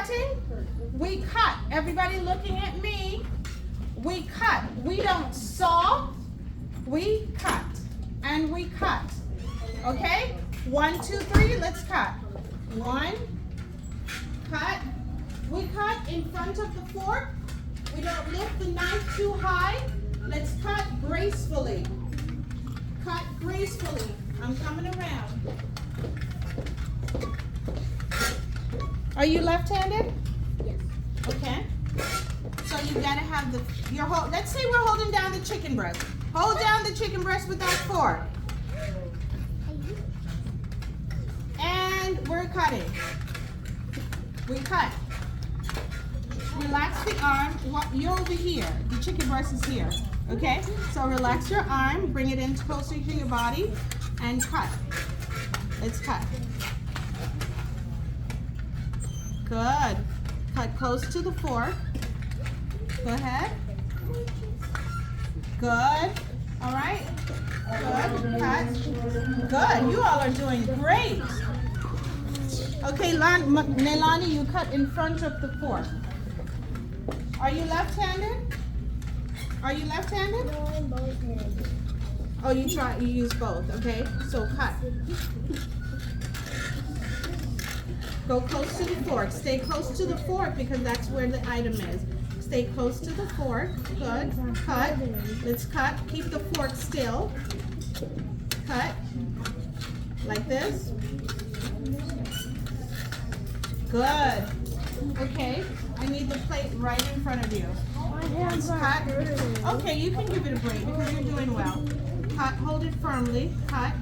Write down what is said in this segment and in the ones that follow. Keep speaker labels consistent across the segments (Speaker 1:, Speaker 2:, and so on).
Speaker 1: cutting, we cut. Everybody looking at me, we cut. We don't saw, we cut. And we cut. Okay? 1, 2, 3, let's cut. 1, cut. We cut in front of the fork. We don't lift the knife too high. Let's cut gracefully. Cut gracefully. I'm coming around. Are you left-handed?
Speaker 2: Yes.
Speaker 1: Okay. So you gotta have let's say we're holding down the chicken breast. Hold down the chicken breast with that fork. And we're cutting. We cut. Relax the arm. You're over here. The chicken breast is here. Okay? So relax your arm. Bring it in closer to your body. And cut. Let's cut. Good. Cut close to the fork. Go ahead. Good. All right. Good. Cut. Good. You all are doing great. Okay, Nelani, you cut in front of the fork. Are you left-handed? Are you left-handed?
Speaker 2: No, I'm both-handed.
Speaker 1: Oh, you use both, okay? So cut. Go close to the fork. Stay close to the fork because that's where the item is. Stay close to the fork. Good. Cut. Let's cut. Keep the fork still. Cut. Like this. Good. Okay. I need the plate right in front of you. Let's cut. Okay, you can give it a break because you're doing well. Cut. Hold it firmly. Cut.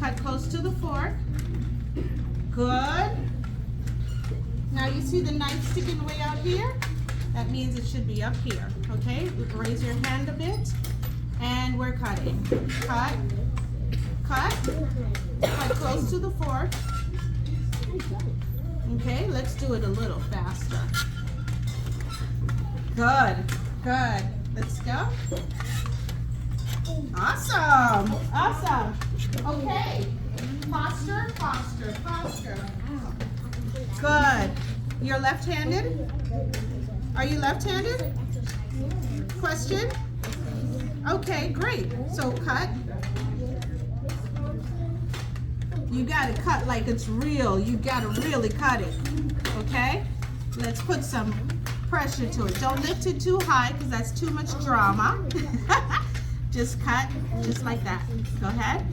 Speaker 1: Cut close to the fork. Good. Now you see the knife sticking way out here? That means it should be up here. Okay? Raise your hand a bit. And we're cutting. Cut. Cut. Cut close to the fork. Okay, let's do it a little faster. Good. Good. Let's go. Awesome. Awesome. Okay. Posture, posture, posture. Good. You're left-handed? Are you left-handed? Question? Okay, great. So cut. You gotta cut like it's real. You gotta really cut it. Okay? Let's put some pressure to it. Don't lift it too high because that's too much drama. Just cut, just like that. Go ahead.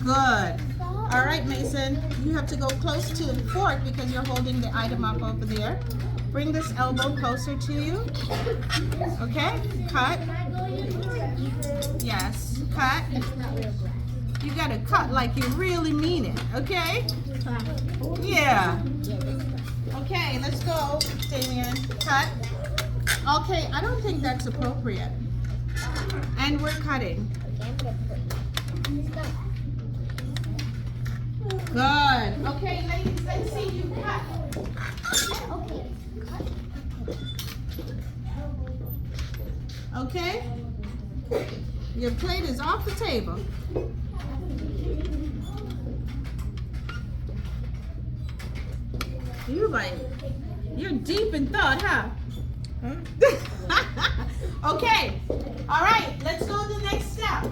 Speaker 1: Good. All right, Mason, you have to go close to the fork because you're holding the item up over there. Bring this elbow closer to you. Okay, cut. Yes, cut. You gotta cut like you really mean it, okay? Yeah. Okay, let's go, Damien. Cut. Okay, I don't think that's appropriate. And we're cutting. Good. Okay, ladies, let's see you cut. Okay? Your plate is off the table. You're deep in thought, huh? Okay. All right, let's go to the next step.